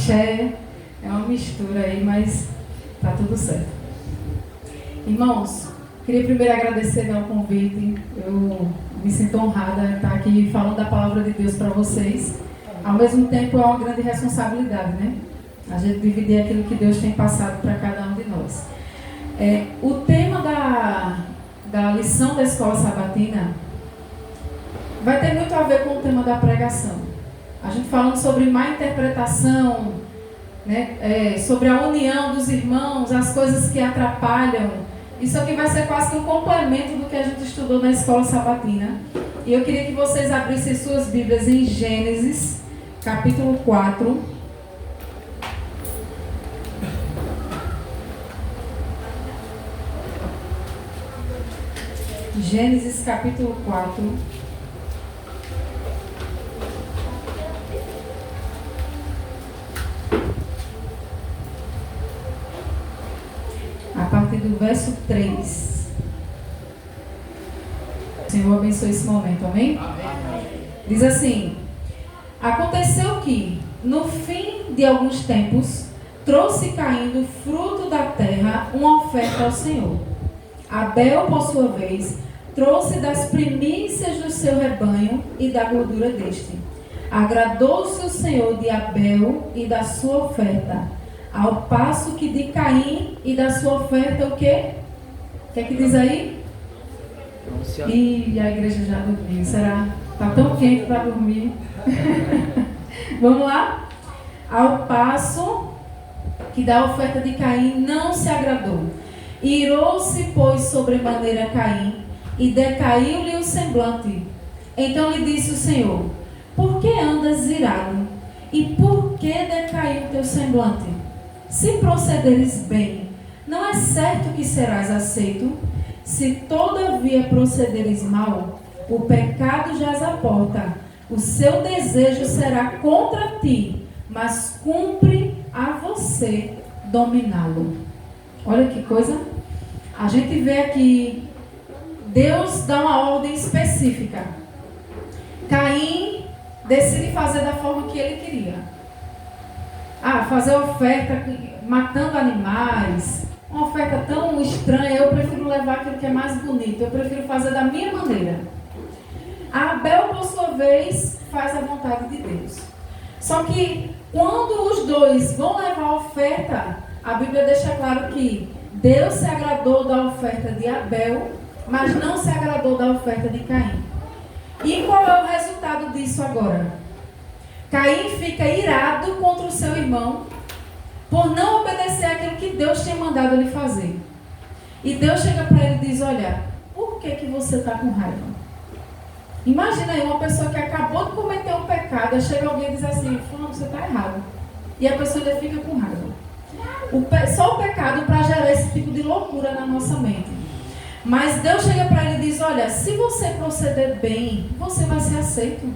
axé, é uma mistura aí, mas tá tudo certo. Irmãos, queria primeiro agradecer ao convite. Eu me sinto honrada de estar aqui falando da palavra de Deus para vocês. Ao mesmo tempo é uma grande responsabilidade, né? A gente dividir aquilo que Deus tem passado para cada um de nós. O tema da lição da escola sabatina vai ter muito a ver com o tema da pregação. A gente falando sobre má interpretação, né? Sobre a união dos irmãos, as coisas que atrapalham. Isso aqui vai ser quase que um complemento do que a gente estudou na escola sabatina. E eu queria que vocês abrissem suas Bíblias em Gênesis, capítulo 4. Gênesis, capítulo 4. A partir do verso 3. O Senhor abençoe esse momento, amém? Diz assim: aconteceu que, no fim de alguns tempos, trouxe Caim do fruto da terra uma oferta ao Senhor. Abel, por sua vez, trouxe das primícias do seu rebanho e da gordura deste. Agradou-se o Senhor de Abel e da sua oferta, ao passo que de Caim e da sua oferta o quê? O que é que diz aí? E a igreja já dormiu. Será? Está tão quente para dormir. Vamos lá? Ao passo que da oferta de Caim não se agradou. Irou-se, pois, sobremaneira Caim, e decaiu-lhe o semblante. Então lhe disse o Senhor: por que andas irado? E por que decaiu teu semblante? Se procederes bem, não é certo que serás aceito? Se todavia procederes mal, o pecado jaz à porta. O seu desejo será contra ti, mas cumpre a você dominá-lo. Olha que coisa. A gente vê aqui, Deus dá uma ordem específica. Caim decide fazer da forma que ele queria. Fazer oferta matando animais, uma oferta tão estranha. Eu prefiro levar aquilo que é mais bonito, eu prefiro fazer da minha maneira. Abel, por sua vez, faz a vontade de Deus. Só que quando os dois vão levar a oferta, a Bíblia deixa claro que Deus se agradou da oferta de Abel, mas não se agradou da oferta de Caim. E qual é o resultado disso agora? Caim fica irado contra o seu irmão por não obedecer aquilo que Deus tinha mandado ele fazer. E Deus chega para ele e diz: olha, por que você está com raiva? Imagina aí uma pessoa que acabou de cometer um pecado, aí chega alguém e diz assim: fulano, você está errado. E a pessoa ainda fica com raiva. Só o pecado para gerar esse tipo de loucura na nossa mente. Mas Deus chega para ele e diz: olha, se você proceder bem, você vai ser aceito.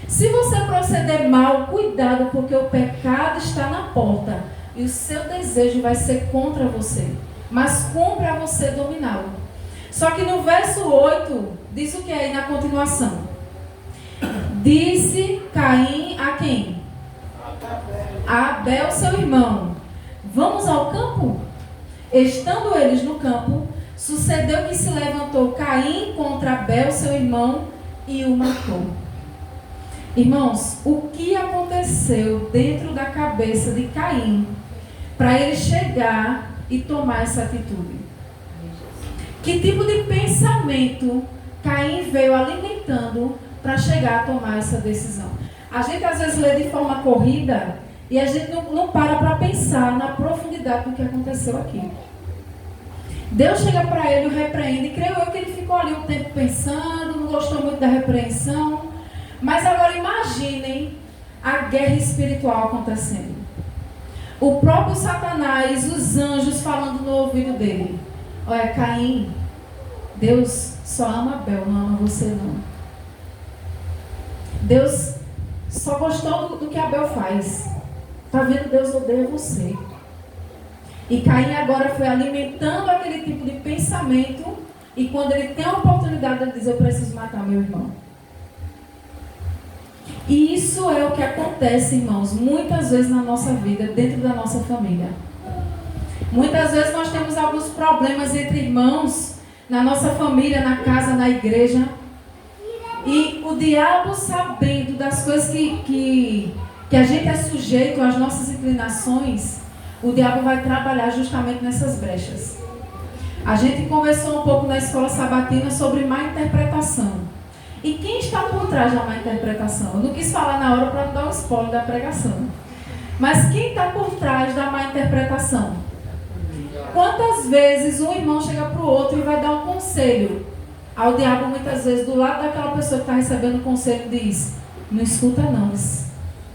Se você proceder mal, cuidado, porque o pecado está na porta e o seu desejo vai ser contra você, mas cumpre a você dominá-lo. Só que no verso 8 diz o que aí na continuação? Disse Caim a quem? A Abel, seu irmão: vamos ao campo? Estando eles no campo, sucedeu que se levantou Caim contra Abel, seu irmão, e o matou. Irmãos, o que aconteceu dentro da cabeça de Caim para ele chegar e tomar essa atitude? Que tipo de pensamento Caim veio alimentando para chegar a tomar essa decisão? A gente às vezes lê de forma corrida e a gente não para pensar na profundidade do que aconteceu aqui. Deus chega para ele, o repreende, e creio eu que ele ficou ali um tempo pensando, não gostou muito da repreensão. Mas agora imaginem a guerra espiritual acontecendo. O próprio Satanás, os anjos falando no ouvido dele: olha, Caim, Deus só ama Abel, não ama você não. Deus só gostou do que Abel faz. Está vendo? Deus odeia você. E Caim agora foi alimentando aquele tipo de pensamento. E quando ele tem a oportunidade, ele diz: eu preciso matar meu irmão. E isso é o que acontece, irmãos, muitas vezes na nossa vida, dentro da nossa família. Muitas vezes nós temos alguns problemas entre irmãos, na nossa família, na casa, na igreja. E o diabo, sabendo das coisas que a gente é sujeito às nossas inclinações, o diabo vai trabalhar justamente nessas brechas. A gente conversou um pouco na escola sabatina sobre má interpretação. E quem está por trás da má interpretação? Eu não quis falar na hora para não dar o spoiler da pregação. Mas quem está por trás da má interpretação? Quantas vezes um irmão chega para o outro e vai dar um conselho? Ao diabo, muitas vezes, do lado daquela pessoa que está recebendo o conselho, diz: não escuta não,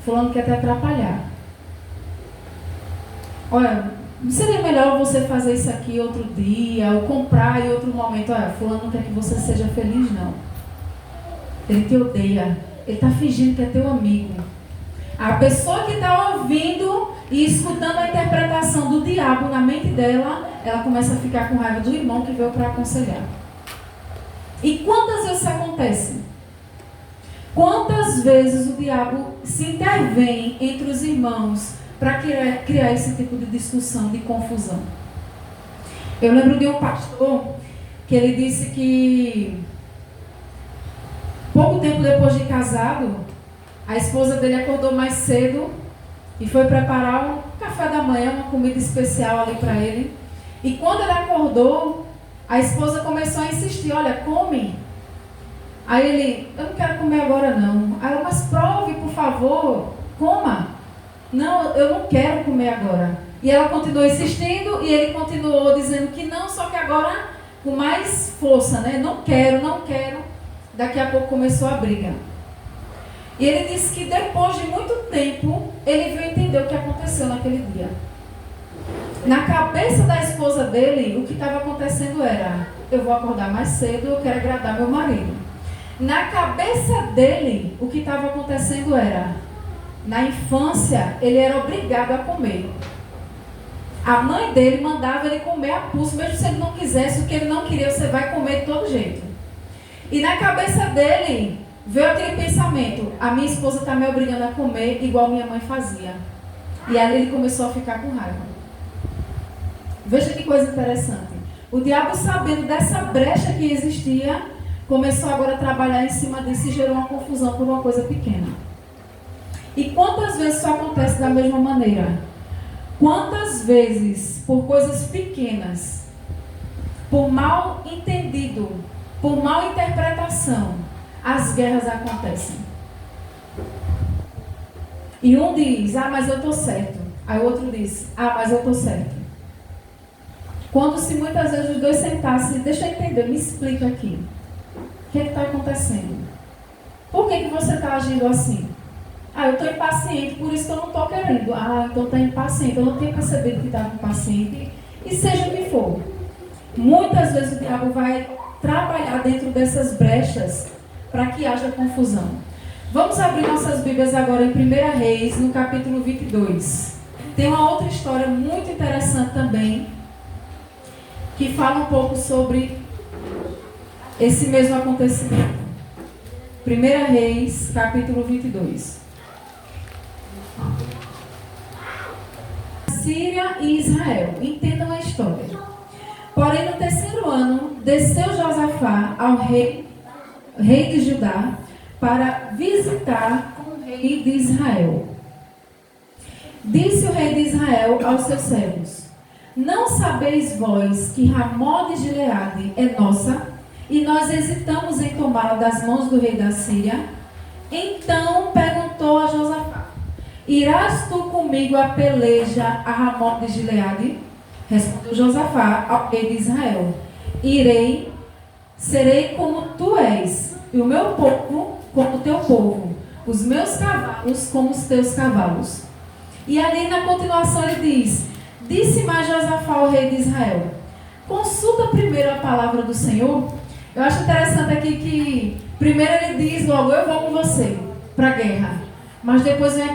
fulano quer te atrapalhar. Olha, não seria melhor você fazer isso aqui outro dia, ou comprar em outro momento? Olha, fulano não quer que você seja feliz, não. Ele te odeia. Ele está fingindo que é teu amigo. A pessoa que está ouvindo e escutando a interpretação do diabo na mente dela, ela começa a ficar com raiva do irmão que veio para aconselhar. E quantas vezes isso acontece? Quantas vezes o diabo se intervém entre os irmãos para criar esse tipo de discussão, de confusão? Eu lembro de um pastor que ele disse que pouco tempo depois de casado, a esposa dele acordou mais cedo e foi preparar um café da manhã, uma comida especial ali para ele. E quando ele acordou, a esposa começou a insistir: olha, come. Aí ele: eu não quero comer agora não. Aí ela: mas prove, por favor, coma. Não, eu não quero comer agora. E ela continuou insistindo e ele continuou dizendo que não, só que agora com mais força, né? Não quero, não quero. Daqui a pouco começou a briga. E ele disse que depois de muito tempo, ele veio entender o que aconteceu naquele dia. Na cabeça da esposa dele, o que estava acontecendo era: eu vou acordar mais cedo, eu quero agradar meu marido. Na cabeça dele, o que estava acontecendo era: na infância, ele era obrigado a comer. A mãe dele mandava ele comer a pulso, mesmo se ele não quisesse, o que ele não queria, você vai comer de todo jeito. E na cabeça dele, veio aquele pensamento: a minha esposa está me obrigando a comer igual minha mãe fazia. E aí ele começou a ficar com raiva. Veja que coisa interessante. O diabo, sabendo dessa brecha que existia, começou agora a trabalhar em cima disso e gerou uma confusão por uma coisa pequena. E quantas vezes isso acontece da mesma maneira? Quantas vezes, por coisas pequenas, por mal entendido, por mal interpretação, as guerras acontecem? E um diz: ah, mas eu estou certo. Aí o outro diz: ah, mas eu estou certo. Quando se muitas vezes os dois sentassem: deixa eu entender, me explica aqui. O que está acontecendo? Por que você está agindo assim? Ah, eu estou impaciente, por isso que eu não estou querendo. Ah, então está impaciente. Eu não tinha percebido que estava impaciente. E seja o que for. Muitas vezes o diabo vai trabalhar dentro dessas brechas para que haja confusão. Vamos abrir nossas Bíblias agora em 1 Reis, no capítulo 22. Tem uma outra história muito interessante também, que fala um pouco sobre esse mesmo acontecimento. 1 Reis, capítulo 22. Síria e Israel. Entendam a história. Porém, no terceiro ano, desceu Josafá ao rei de Judá para visitar o rei de Israel. Disse o rei de Israel aos seus servos: não sabeis vós que Ramó de Gileade é nossa, e nós hesitamos em tomá-la das mãos do rei da Síria? Então perguntou a Josafá: irás tu comigo a peleja a Ramó de Gileade? Respondeu Josafá ao rei de Israel: irei, serei como tu és, e o meu povo como o teu povo, os meus cavalos como os teus cavalos. E ali na continuação ele diz: disse mais Josafá ao rei de Israel: consulta primeiro a palavra do Senhor. Eu acho interessante aqui que primeiro ele diz logo: eu vou com você para a guerra. Mas depois vem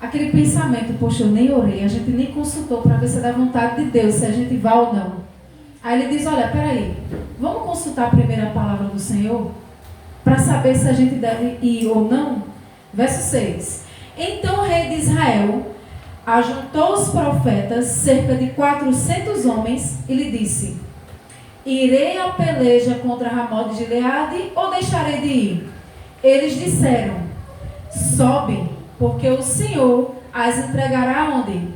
aquele pensamento: poxa, eu nem orei, a gente nem consultou para ver se é da vontade de Deus, se a gente vai ou não. Aí ele diz: olha, peraí, vamos consultar primeiro a palavra do Senhor para saber se a gente deve ir ou não. Verso 6. Então o rei de Israel ajuntou os profetas, cerca de 400 homens, e lhe disse: irei à peleja contra Ramot de Gileade ou deixarei de ir? Eles disseram: sobe, porque o Senhor as entregará onde?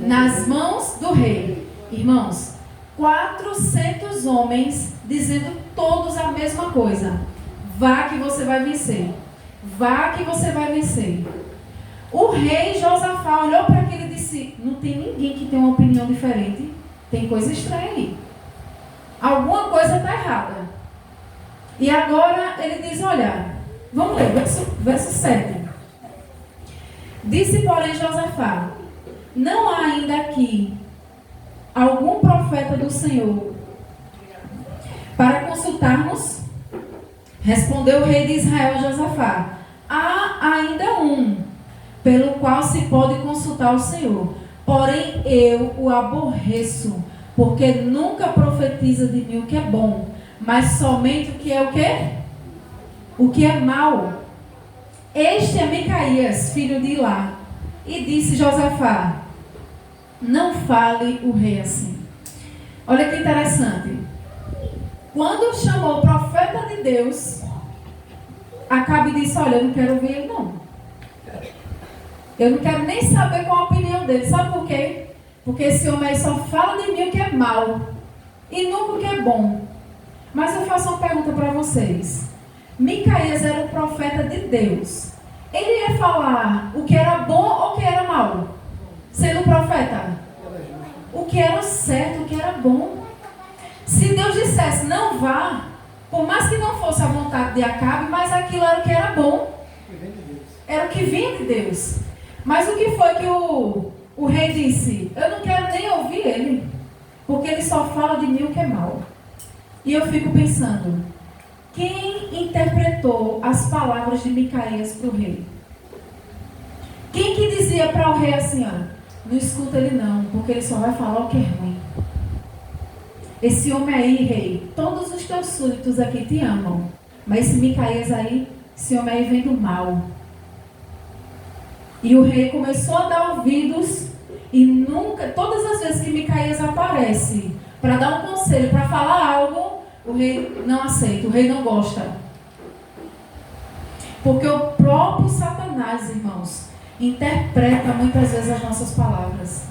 Nas mãos do rei. Irmãos, 400 homens dizendo todos a mesma coisa: vá que você vai vencer. Vá que você vai vencer. O rei Josafá olhou para aquilo e disse: não tem ninguém que tenha uma opinião diferente. Tem coisa estranha aí. Alguma coisa está errada. E agora ele diz: olha, vamos ler, verso 7. Disse, porém, Josafá: não há ainda aqui algum profeta do Senhor para consultarmos? Respondeu o rei de Israel a Josafá: há ainda um, pelo qual se pode consultar o Senhor. Porém eu o aborreço, porque nunca profetiza de mim o que é bom, mas somente o que é o quê? O que é mau. Este é Micaías, filho de Ilá. E disse Josafá: não fale o rei assim. Olha que interessante. Quando chamou o profeta de Deus, Acabe disse: olha, eu não quero ouvir ele não. Eu não quero nem saber qual a opinião dele. Sabe por quê? Porque esse homem aí só fala de mim o que é mal e nunca o que é bom. Mas eu faço uma pergunta para vocês. Micaías era um profeta de Deus. Ele ia falar o que era bom ou o que era mal? Sendo profeta? O que era certo, o que era bom. Se Deus dissesse: não vá, por mais que não fosse a vontade de Acabe, mas aquilo era o que era bom. Era o que vinha de Deus. Mas o que foi que o rei disse? Eu não quero nem ouvir ele, porque ele só fala de mim o que é mal. E eu fico pensando: quem interpretou as palavras de Micaías para o rei? Quem que dizia para o rei assim: ó, não escuta ele não, porque ele só vai falar o que é ruim. Esse homem aí, rei, todos os teus súditos aqui te amam, mas esse Micaías aí, esse homem aí vem do mal. E o rei começou a dar ouvidos, e nunca, todas as vezes que Micaías aparece para dar um conselho, para falar algo, o rei não aceita, o rei não gosta. Porque o próprio Satanás, irmãos, interpreta muitas vezes as nossas palavras.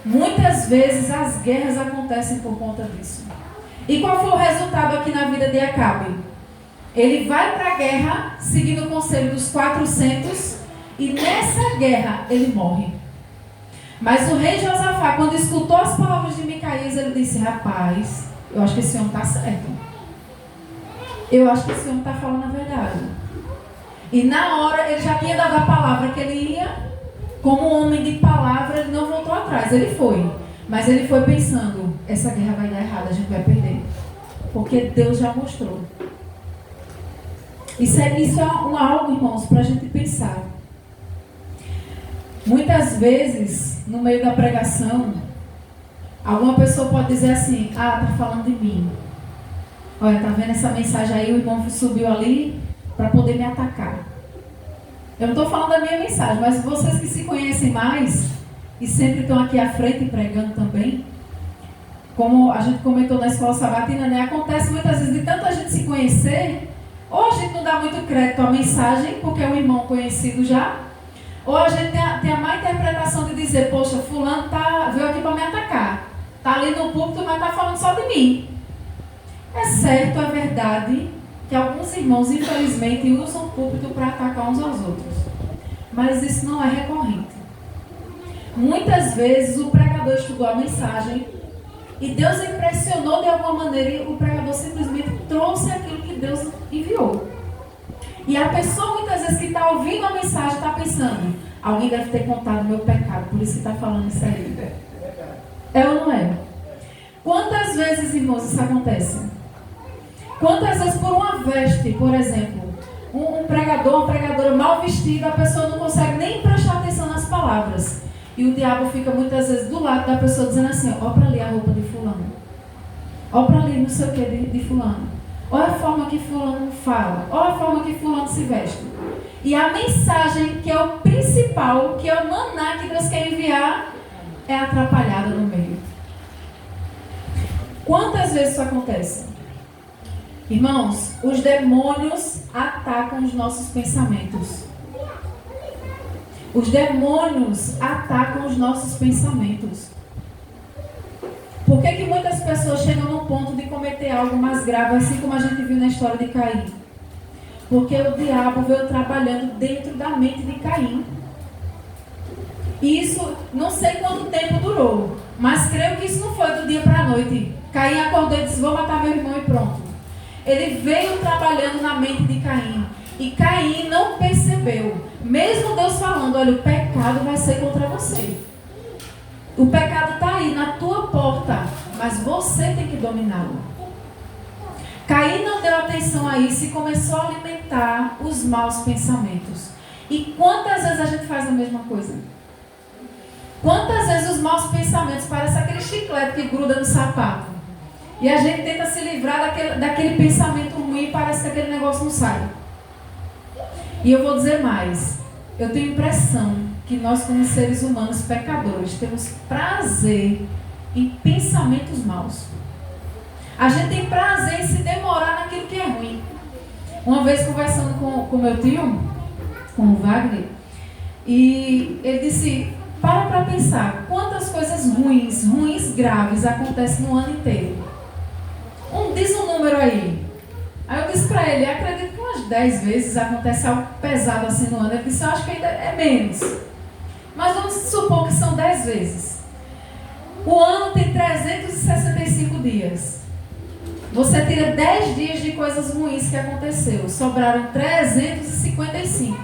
Muitas vezes as guerras acontecem por conta disso. E qual foi o resultado aqui na vida de Acabe? Ele vai para a guerra, seguindo o conselho dos 400, e nessa guerra ele morre. Mas o rei Josafá, quando escutou as palavras de Micaías, ele disse: rapaz, eu acho que esse homem está certo. Eu acho que esse homem está falando a verdade. E na hora, ele já tinha dado a palavra que ele ia. Como um homem de palavra, ele não voltou atrás. Ele foi. Mas ele foi pensando: essa guerra vai dar errado, a gente vai perder. Porque Deus já mostrou. Isso é algo, irmãos, para a gente pensar. Muitas vezes, no meio da pregação, alguma pessoa pode dizer assim: ah, está falando de mim. Olha, tá vendo essa mensagem aí? O irmão subiu ali para poder me atacar. Eu não estou falando da minha mensagem, mas vocês que se conhecem mais e sempre estão aqui à frente pregando também, como a gente comentou na escola sabatina, né? Acontece muitas vezes de tanta gente se conhecer, ou a gente não dá muito crédito à mensagem, porque é um irmão conhecido já, ou a gente tem a má interpretação de dizer: poxa, fulano veio aqui para me atacar, está ali no púlpito, mas está falando só de mim. É certo, é verdade que alguns irmãos, infelizmente, usam o púlpito para atacar uns aos outros. Mas isso não é recorrente. Muitas vezes o pregador estudou a mensagem e Deus impressionou de alguma maneira e o pregador simplesmente trouxe aquilo que Deus enviou. E a pessoa, muitas vezes, que está ouvindo a mensagem, está pensando: alguém deve ter contado meu pecado, por isso que está falando isso aí. É ou não é? Quantas vezes, irmãos, isso acontece? Quantas vezes por uma veste, por exemplo, um pregador, uma pregadora mal vestida, a pessoa não consegue nem prestar atenção nas palavras. E o diabo fica muitas vezes do lado da pessoa dizendo assim: ó para ali a roupa de fulano. Ó para ali não sei o que de fulano. olha a forma que fulano fala, olha a forma que fulano se veste. E a mensagem, que é o principal, que é o maná que Deus quer enviar, é atrapalhada no meio. Quantas vezes isso acontece? Irmãos, os demônios atacam os nossos pensamentos. Os demônios atacam os nossos pensamentos. Por que muitas pessoas chegam no ponto de cometer algo mais grave, assim como a gente viu na história de Caim? Porque o diabo veio trabalhando dentro da mente de Caim. E isso, não sei quanto tempo durou, mas creio que isso não foi do dia para a noite. Caim acordou e disse, vou matar meu irmão e pronto. Ele veio trabalhando na mente de Caim. E Caim não percebeu. Mesmo Deus falando, olha, o pecado vai ser contra você. O pecado está aí na tua porta, mas você tem que dominá-lo. Caim não deu atenção a isso e começou a alimentar os maus pensamentos. E quantas vezes a gente faz a mesma coisa? Quantas vezes os maus pensamentos parecem aquele chiclete que gruda no sapato? E a gente tenta se livrar daquele pensamento ruim e parece que aquele negócio não sai. E eu vou dizer mais. Eu tenho a impressão que nós, como seres humanos pecadores, temos prazer em pensamentos maus. A gente tem prazer em se demorar naquilo que é ruim. Uma vez conversando com meu tio, com o Wagner, e ele disse, para pensar, quantas coisas ruins graves acontecem no ano inteiro. Diz um número aí. Aí eu disse para ele, acredito que umas 10 vezes acontece algo pesado assim no ano. Ele disse, eu acho que ainda é menos. Mas vamos supor que são 10 vezes. O ano tem 365 dias. Você tira 10 dias de coisas ruins que aconteceu. Sobraram 355.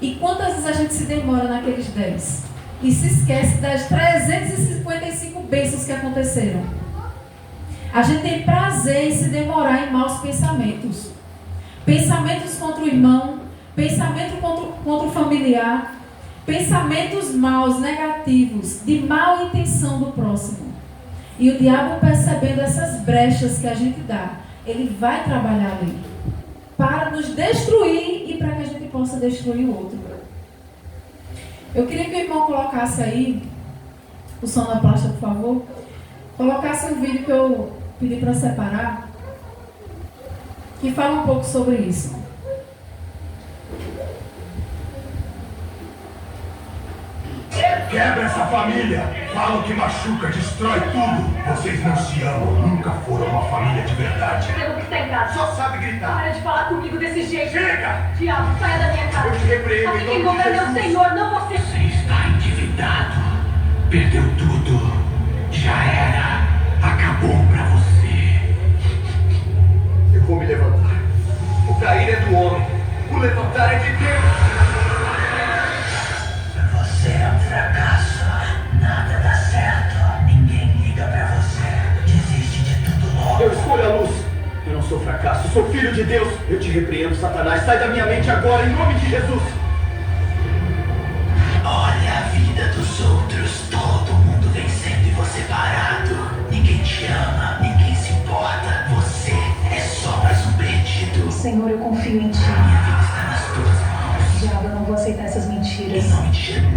E quantas vezes a gente se demora naqueles 10? E se esquece das 355 bênçãos que aconteceram. A gente tem prazer em se demorar em maus pensamentos. Pensamentos contra o irmão, pensamento contra o familiar, pensamentos maus, negativos, de mal intenção do próximo. E o diabo, percebendo essas brechas que a gente dá, ele vai trabalhar ali para nos destruir e para que a gente possa destruir o outro. Eu queria que o irmão colocasse aí o sonoplasta, por favor. Colocasse um vídeo que eu pedi para separar, que fala um pouco sobre isso. Quebra essa família. Falam que machuca, destrói tudo. Vocês não se amam, nunca foram uma família de verdade. Pelo que está em casa. Só sabe gritar. Para de falar comigo desse jeito. Chega! Diabo, saia da minha casa. Eu te repreendo Aqui em quem nome de governa é o Jesus. Senhor, não você. Você está endividado. Perdeu tudo. Já era. Acabou pra você. Eu vou me levantar. O cair é do homem. O levantar é de Deus. Você é um fracasso. Nada dá certo. Ninguém liga pra você. Desiste de tudo logo. Eu escolho a luz. Eu não sou fracasso. Sou filho de Deus. Eu te repreendo, Satanás. Sai da minha mente agora, em nome de Jesus. Olha a vida dos outros. Todo mundo vencendo e você parado. Ninguém te ama. Ninguém se importa. Você é só mais um perdido. Senhor, eu confio em ti. Minha vida está nas tuas mãos. Diabo, eu não vou aceitar essas mentiras. Em nome de Jesus.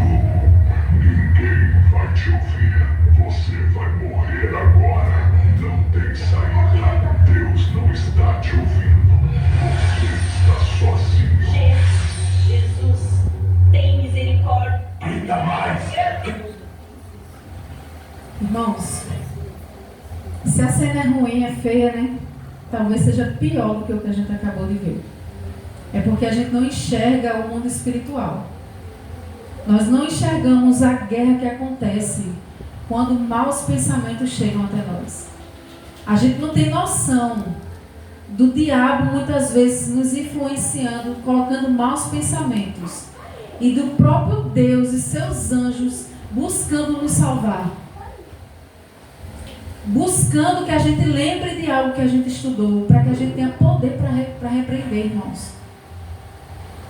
Ninguém vai te ouvir. Você vai morrer agora. Não tem saída. Deus não está te ouvindo. Você está sozinho. Jesus, tem misericórdia. Ainda mais. Irmãos, se a cena é ruim, é feia, né? Talvez seja pior do que o que a gente acabou de ver. É porque a gente não enxerga o mundo espiritual. Nós não enxergamos a guerra que acontece quando maus pensamentos chegam até nós. A gente não tem noção do diabo muitas vezes nos influenciando, colocando maus pensamentos. E do próprio Deus e seus anjos buscando nos salvar. Buscando que a gente lembre de algo que a gente estudou, para que a gente tenha poder para repreender, irmãos.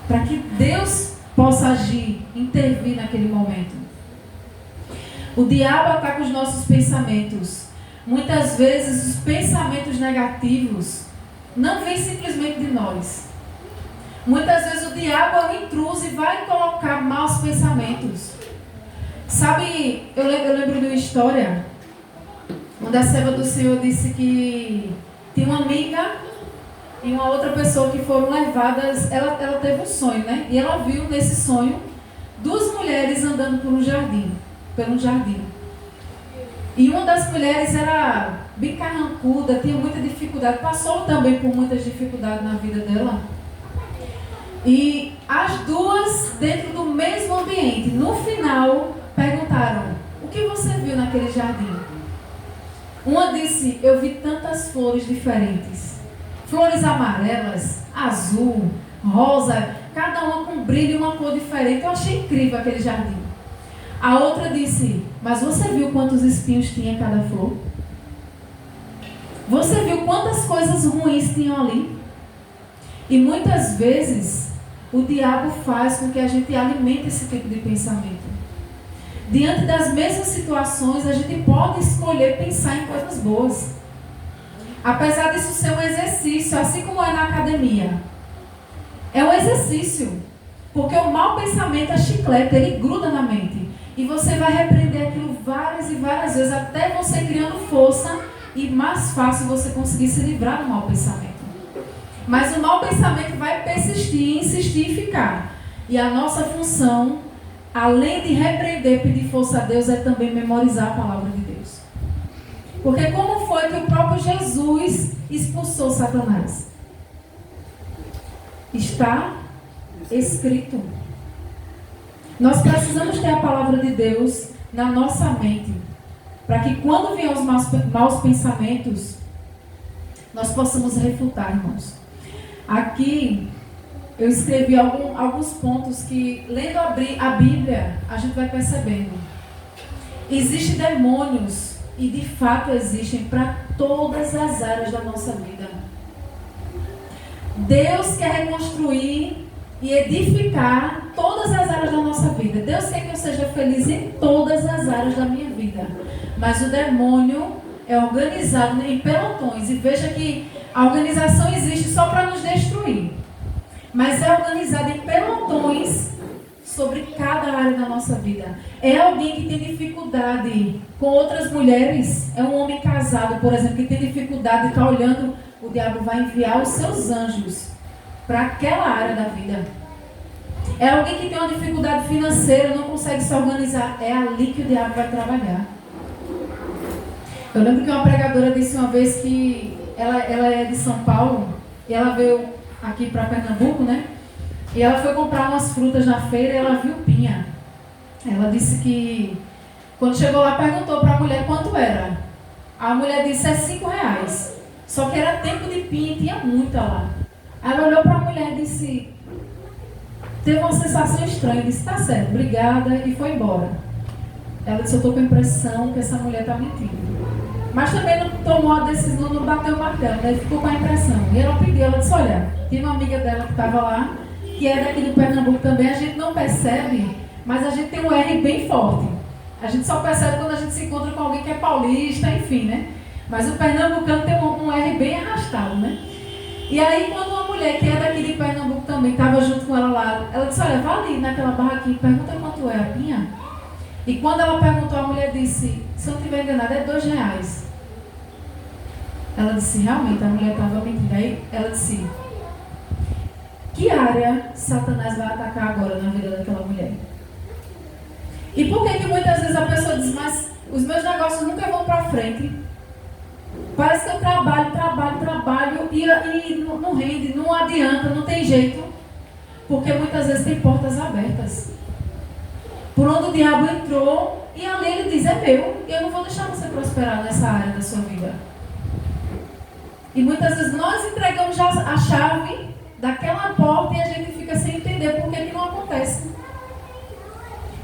Para que Deus possa agir, intervir naquele momento. O diabo ataca os nossos pensamentos. Muitas vezes os pensamentos negativos, não vem simplesmente de nós. Muitas vezes o diabo é um intruso e vai colocar maus pensamentos. Sabe, eu lembro de uma história onde a serva do Senhor disse que tinha uma amiga e uma outra pessoa que foram levadas. Ela teve um sonho, né? E ela viu nesse sonho 2 mulheres andando por um jardim. E uma das mulheres era bem carrancuda, tinha muita dificuldade, passou também por muitas dificuldades na vida dela. E as 2 dentro do mesmo ambiente, no final, perguntaram: o que você viu naquele jardim? Uma disse: eu vi tantas flores diferentes. Flores amarelas, azul, rosa, cada uma com brilho e uma cor diferente. Eu achei incrível aquele jardim. A outra disse: mas você viu quantos espinhos tinha cada flor? Você viu quantas coisas ruins tinham ali? E muitas vezes o diabo faz com que a gente alimente esse tipo de pensamento. Diante das mesmas situações, a gente pode escolher pensar em coisas boas. Apesar disso ser um exercício, assim como é na academia. É um exercício. Porque o mau pensamento é chiclete, ele gruda na mente. E você vai repreender aquilo várias e várias vezes, até você criando força e mais fácil você conseguir se livrar do mau pensamento. Mas o mau pensamento vai persistir, insistir e ficar. E a nossa função, além de repreender, pedir força a Deus, é também memorizar a palavra de Deus. Porque como foi que o próprio Jesus expulsou Satanás? Está escrito. Nós precisamos ter a palavra de Deus na nossa mente, para que quando vier os maus pensamentos, nós possamos refutar, irmãos. Aqui eu escrevi alguns pontos que, lendo a Bíblia, a gente vai percebendo. Existem demônios, e de fato existem, para todas as áreas da nossa vida. Deus quer reconstruir e edificar todas as áreas da nossa vida. Deus quer que eu seja feliz em todas as áreas da minha vida. Mas o demônio é organizado em pelotões. E veja que a organização existe só para nos destruir. Mas é organizado em pelotões sobre cada área da nossa vida. É alguém que tem dificuldade com outras mulheres. É um homem casado, por exemplo, que tem dificuldade de estar olhando. O diabo vai enviar os seus anjos para aquela área da vida. É alguém que tem uma dificuldade financeira, não consegue se organizar. É ali que o diabo vai trabalhar. Eu lembro que uma pregadora disse uma vez que ela é de São Paulo e ela veio aqui para Pernambuco, né? E ela foi comprar umas frutas na feira e ela viu pinha. Ela disse que quando chegou lá perguntou para a mulher quanto era. A mulher disse: é R$5. Só que era tempo de pinha e tinha muita lá. Aí ela olhou para a mulher e disse, teve uma sensação estranha, disse: tá certo, obrigada, e foi embora. Ela disse: eu estou com a impressão que essa mulher está mentindo. Mas também não tomou a decisão, não bateu o martelo, daí ficou com a impressão. E ela pediu, ela disse: olha, tinha uma amiga dela que estava lá, que é daqui do Pernambuco também, a gente não percebe, mas a gente tem um R bem forte. A gente só percebe quando a gente se encontra com alguém que é paulista, enfim, né? Mas o pernambucano tem um R bem arrastado, né? E aí, quando uma mulher que é daqui de Pernambuco também estava junto com ela lá, ela disse: olha, vá ali naquela barraquinha, pergunta quanto é a pinha. E quando ela perguntou, a mulher disse: se eu não estiver enganada, é R$2. Ela disse: realmente, a mulher estava mentindo. Aí ela disse: que área Satanás vai atacar agora na vida daquela mulher? E por que muitas vezes a pessoa diz: mas os meus negócios nunca vão para frente? Parece que eu trabalho e não rende, não adianta, não tem jeito. Porque muitas vezes tem portas abertas. Por onde o diabo entrou, e ali ele diz: é meu, e eu não vou deixar você prosperar nessa área da sua vida. E muitas vezes nós entregamos já a chave daquela porta e a gente fica sem entender por que não acontece.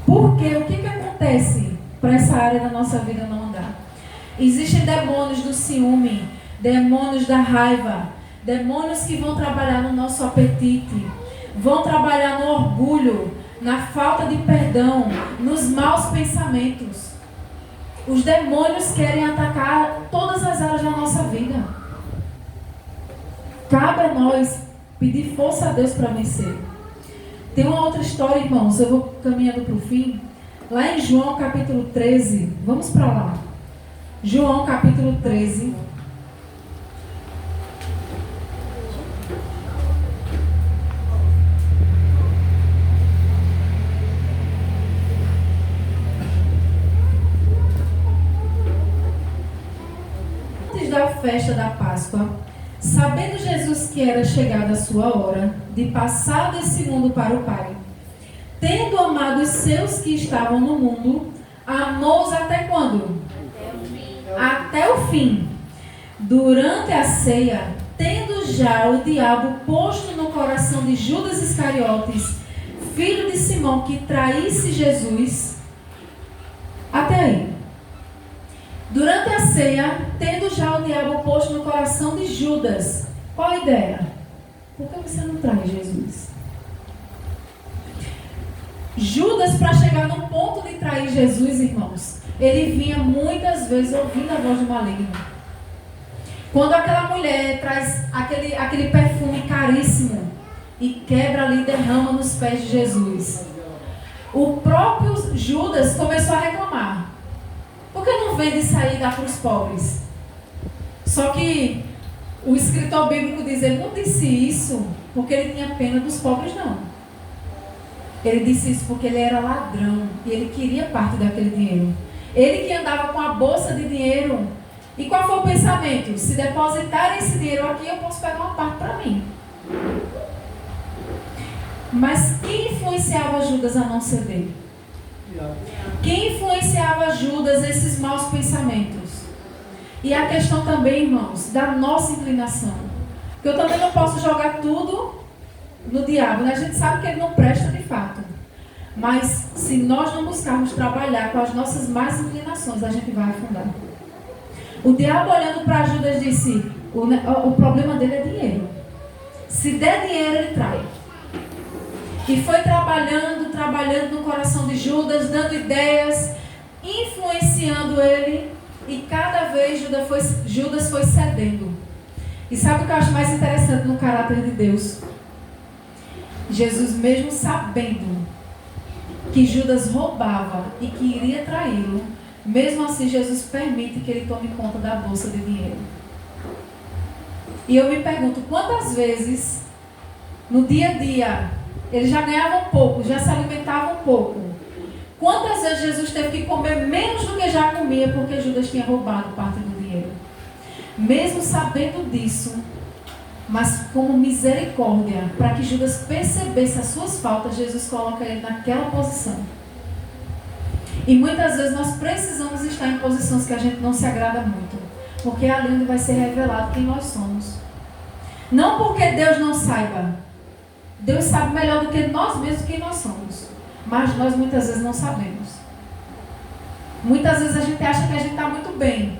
Porque o que acontece para essa área da nossa vida não andar? Existem demônios do ciúme, demônios da raiva, demônios que vão trabalhar no nosso apetite, vão trabalhar no orgulho, na falta de perdão, nos maus pensamentos. Os demônios querem atacar todas as áreas da nossa vida. cabe a nós pedir força a Deus para vencer. Tem uma outra história, irmãos, eu vou caminhando para o fim. Lá em João capítulo 13, vamos para lá. João capítulo 13. Antes da festa da Páscoa, sabendo Jesus que era chegada a sua hora de passar desse mundo para o Pai, tendo amado os seus que estavam no mundo, amou-os até quando? Até o fim. Durante a ceia, tendo já o diabo posto no coração de Judas Iscariotes, filho de Simão, que traísse Jesus, até aí. Durante a ceia, tendo já o diabo posto no coração de Judas, qual a ideia? Por que você não traz Jesus? Judas, para chegar no ponto de trair Jesus, irmãos, ele vinha muitas vezes ouvindo a voz do maligno. Quando aquela mulher traz aquele perfume caríssimo e quebra ali e derrama nos pés de Jesus, o próprio Judas começou a reclamar. Por que não vende isso aí e dá para os pobres? Só que o escritor bíblico diz, ele não disse isso porque ele tinha pena dos pobres, não. Ele disse isso porque ele era ladrão e ele queria parte daquele dinheiro. Ele que andava com a bolsa de dinheiro. E qual foi o pensamento? Se depositar esse dinheiro aqui, eu posso pegar uma parte para mim. Mas quem influenciava Judas a não ceder? Quem influenciava Judas esses maus pensamentos? E a questão também, irmãos, da nossa inclinação. Porque eu também não posso jogar tudo no diabo, né? A gente sabe que ele não presta de fato. Mas se nós não buscarmos trabalhar com as nossas más inclinações, a gente vai afundar. O diabo olhando para Judas disse, o problema dele é dinheiro. Se der dinheiro, ele trai. E foi trabalhando no coração de Judas, dando ideias, influenciando ele. E cada vez Judas foi cedendo. E sabe o que eu acho mais interessante no caráter de Deus? Jesus, mesmo sabendo que Judas roubava e que iria traí-lo, mesmo assim Jesus permite que ele tome conta da bolsa de dinheiro. E eu me pergunto, quantas vezes no dia a dia ele já ganhava um pouco, já se alimentava um pouco, quantas vezes Jesus teve que comer menos do que já comia porque Judas tinha roubado parte do dinheiro? Mesmo sabendo disso, mas como misericórdia, para que Judas percebesse as suas faltas, Jesus coloca ele naquela posição. E muitas vezes nós precisamos estar em posições que a gente não se agrada muito, porque é ali onde vai ser revelado quem nós somos. Não porque Deus não saiba, Deus sabe melhor do que nós mesmos quem nós somos, mas nós muitas vezes não sabemos. Muitas vezes a gente acha que a gente está muito bem,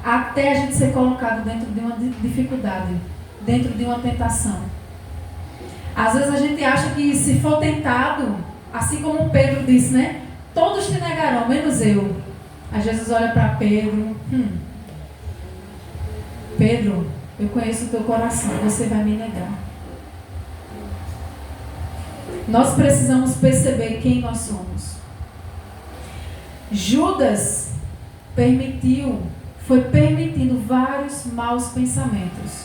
até a gente ser colocado dentro de uma dificuldade, dentro de uma tentação. Às vezes a gente acha que se for tentado, assim como Pedro disse, né? Todos te negarão, menos eu. Aí Jesus olha para Pedro. Pedro, eu conheço o teu coração, você vai me negar. Nós precisamos perceber quem nós somos. Judas foi permitindo vários maus pensamentos.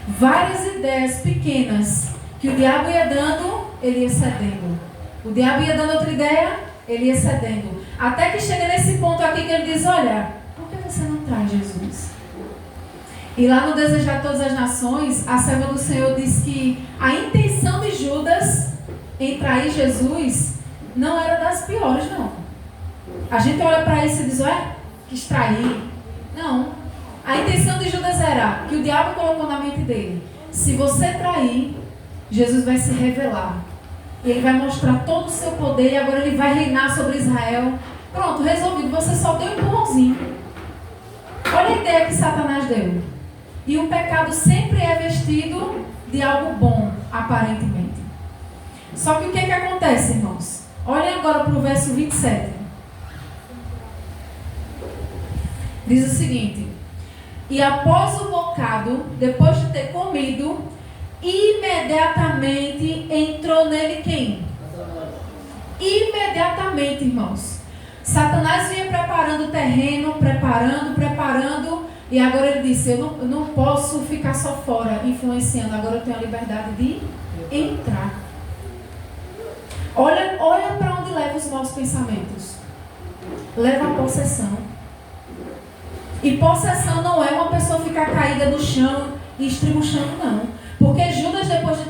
Várias ideias pequenas que o diabo ia dando, ele ia cedendo. O diabo ia dando outra ideia, ele ia cedendo. Até que chega nesse ponto aqui que ele diz, olha, por que você não traz Jesus? E lá no Desejar Todas as Nações, a serva do Senhor diz que a intenção de Judas em trair Jesus não era das piores, não. A gente olha para isso e diz, olha, quis trair. Não. A intenção de Judas era que o diabo colocou na mente dele. Se você trair, Jesus vai se revelar. E ele vai mostrar todo o seu poder e agora ele vai reinar sobre Israel. Pronto, resolvido. Você só deu um empurrãozinho. Olha a ideia que Satanás deu. E o pecado sempre é vestido de algo bom, aparentemente. Só que o que acontece, irmãos? Olhem agora para o verso 27. Diz o seguinte: E após o bocado, depois de ter comido, imediatamente entrou nele quem? Imediatamente, irmãos. Satanás vinha preparando o terreno, preparando, e agora ele disse, eu não posso ficar só fora, influenciando, agora eu tenho a liberdade de entrar. Olha para onde leva os maus pensamentos. Leva a possessão. E possessão não é uma pessoa ficar caída no chão e estribuchando, não. Porque Judas, depois de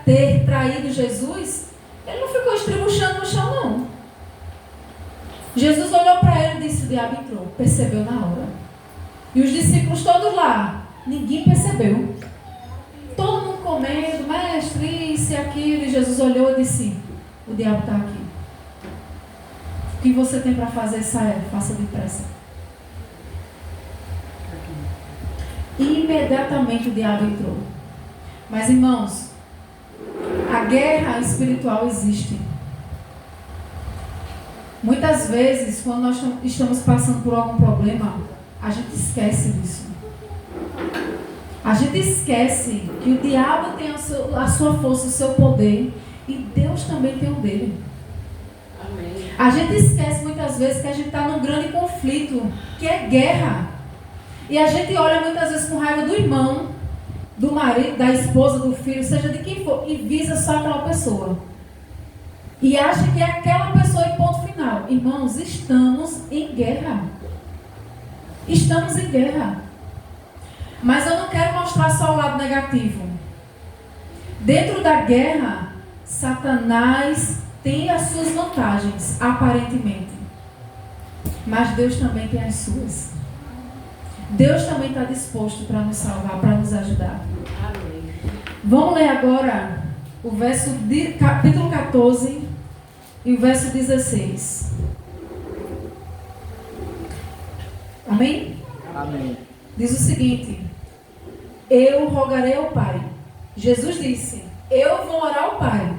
ter traído Jesus, ele não ficou estribuchando no chão, não. Jesus olhou para ele e disse, o diabo entrou. Percebeu na hora. E os discípulos todos lá, ninguém percebeu. Todo mundo comendo, mestre, isso e aquilo. E Jesus olhou e disse, o diabo está aqui. O que você tem para fazer, saia, faça depressa. Imediatamente o diabo entrou. Mas, irmãos, a guerra espiritual existe. Muitas vezes, quando nós estamos passando por algum problema, a gente esquece disso. A gente esquece que o diabo tem a sua força, o seu poder, e Deus também tem o dele. Amém. A gente esquece muitas vezes que a gente está num grande conflito, que é guerra. E a gente olha muitas vezes com raiva do irmão, do marido, da esposa, do filho, seja de quem for, e visa só aquela pessoa. E acha que é aquela pessoa e ponto final. Irmãos, estamos em guerra. Estamos em guerra. Mas eu não quero mostrar só o lado negativo. Dentro da guerra, Satanás tem as suas vantagens, aparentemente. Mas Deus também tem as suas. Deus também está disposto para nos salvar, para nos ajudar. Amém. Vamos ler agora o verso de capítulo 14 e o verso 16. Amém? Amém. Diz o seguinte: eu rogarei ao Pai. Jesus disse, eu vou orar ao Pai.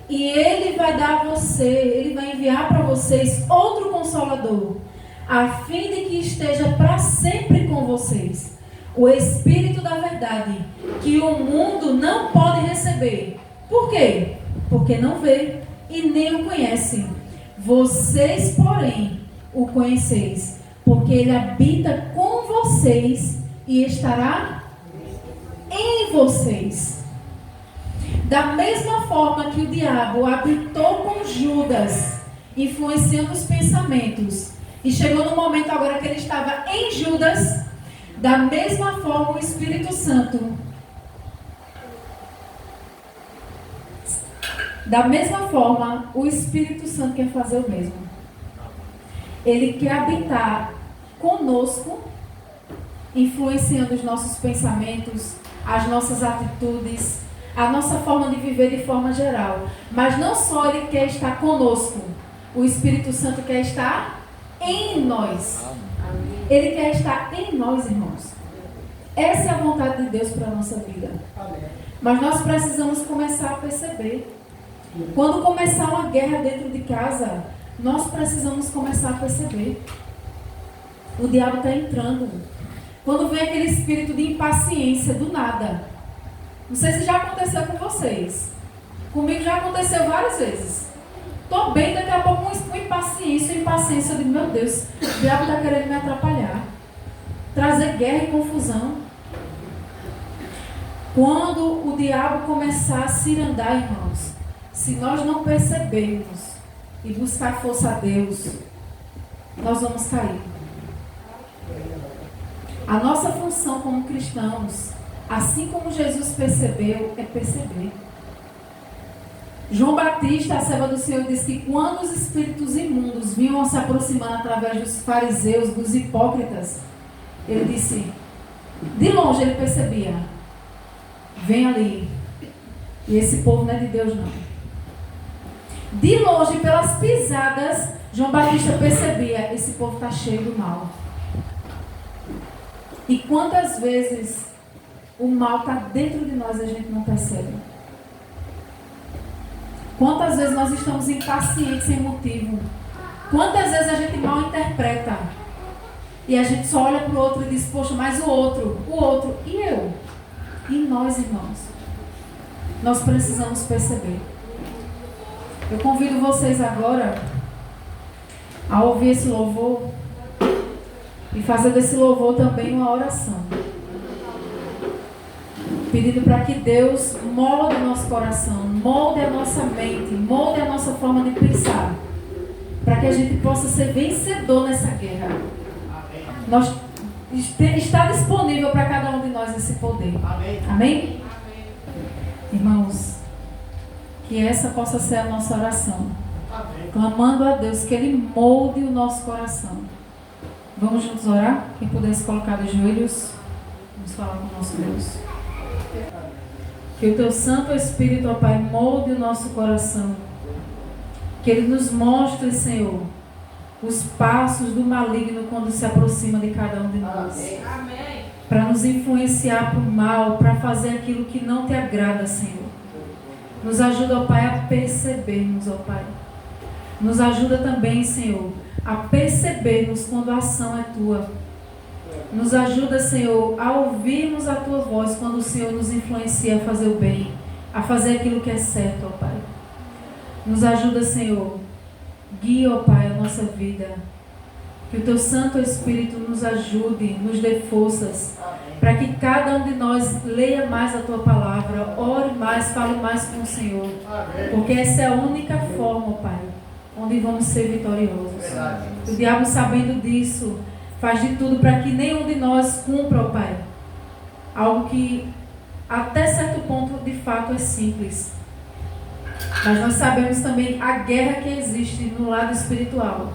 E Ele vai dar a você, Ele vai enviar para vocês outro Consolador, a fim de que esteja para sempre com vocês. O Espírito da verdade, que o mundo não pode receber. Por quê? Porque não vê e nem o conhece. Vocês, porém, o conheceis, porque Ele habita com vocês e estará em vocês. Da mesma forma que o diabo habitou com Judas, influenciando os pensamentos, e chegou no momento agora que ele estava em Judas, da mesma forma o Espírito Santo, o Espírito Santo quer fazer o mesmo. Ele quer habitar conosco, influenciando os nossos pensamentos, as nossas atitudes, a nossa forma de viver de forma geral. Mas não só Ele quer estar conosco, o Espírito Santo quer estar em nós. Ele quer estar em nós, irmãos. Essa é a vontade de Deus para a nossa vida. Mas nós precisamos começar a perceber. Quando começar uma guerra dentro de casa, nós precisamos começar a perceber. O diabo está entrando. Quando vem aquele espírito de impaciência do nada. Não sei se já aconteceu com vocês. Comigo já aconteceu várias vezes. Estou bem, daqui a pouco com impaciência. Eu digo, meu Deus, o diabo está querendo me atrapalhar. Trazer guerra e confusão. Quando o diabo começar a cirandar, irmãos, se nós não percebermos e buscar força a Deus, nós vamos cair. A nossa função como cristãos, assim como Jesus percebeu, é perceber. João Batista, a serva do Senhor, disse que quando os espíritos imundos vinham se aproximando através dos fariseus, dos hipócritas, ele disse, de longe ele percebia, vem ali, e esse povo não é de Deus não. De longe, pelas pisadas, João Batista percebia, esse povo está cheio do mal. E quantas vezes o mal está dentro de nós e a gente não percebe? Quantas vezes nós estamos impacientes sem motivo? Quantas vezes a gente mal interpreta? E a gente só olha para o outro e diz, poxa, mas o outro, e eu? E nós, irmãos? Nós precisamos perceber. Eu convido vocês agora a ouvir esse louvor e fazer desse louvor também uma oração. Pedindo para que Deus molde o nosso coração, molde a nossa mente, molde a nossa forma de pensar, para que a gente possa ser vencedor nessa guerra. Está disponível para cada um de nós esse poder. Amém? Irmãos, que essa possa ser a nossa oração. Clamando a Deus que Ele molde o nosso coração. Vamos juntos orar? Quem puder se colocar de joelhos, vamos falar com o nosso Deus. Que o Teu Santo Espírito, ó Pai, molde o nosso coração. Que Ele nos mostre, Senhor, os passos do maligno quando se aproxima de cada um de nós. Para nos influenciar para o mal, para fazer aquilo que não Te agrada, Senhor. Nos ajuda, ó Pai, a percebermos, ó Pai. Nos ajuda também, Senhor, a percebermos quando a ação é Tua. Nos ajuda, Senhor, a ouvirmos a Tua voz quando o Senhor nos influencia a fazer o bem, a fazer aquilo que é certo, ó Pai. Nos ajuda, Senhor. Guia, ó Pai, a nossa vida. Que o Teu Santo Espírito nos ajude, nos dê forças, para que cada um de nós leia mais a Tua palavra, ore mais, fale mais com o Senhor. Porque essa é a única forma, ó Pai, onde vamos ser vitoriosos. O diabo, sabendo disso, faz de tudo para que nenhum de nós cumpra, ó Pai, algo que até certo ponto de fato é simples. Mas nós sabemos também a guerra que existe no lado espiritual,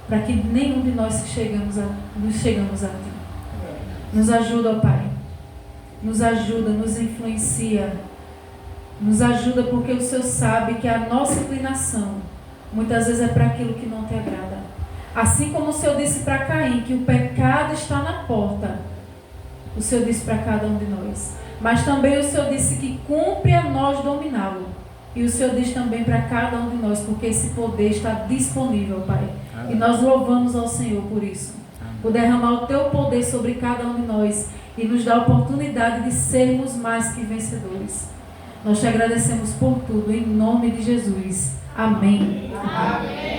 para que nenhum de nós nos chegamos a Ti. Nos ajuda, ó Pai. Nos ajuda, nos influencia. Nos ajuda porque o Senhor sabe que a nossa inclinação muitas vezes é para aquilo que não Te agrada. Assim como o Senhor disse para Caim que o pecado está na porta, o Senhor disse para cada um de nós. Mas também o Senhor disse que cumpre a nós dominá-lo. E o Senhor diz também para cada um de nós, porque esse poder está disponível, Pai. Amém. E nós louvamos ao Senhor por isso. Amém. Por derramar o Teu poder sobre cada um de nós e nos dar a oportunidade de sermos mais que vencedores. Nós Te agradecemos por tudo, em nome de Jesus. Amém. Amém.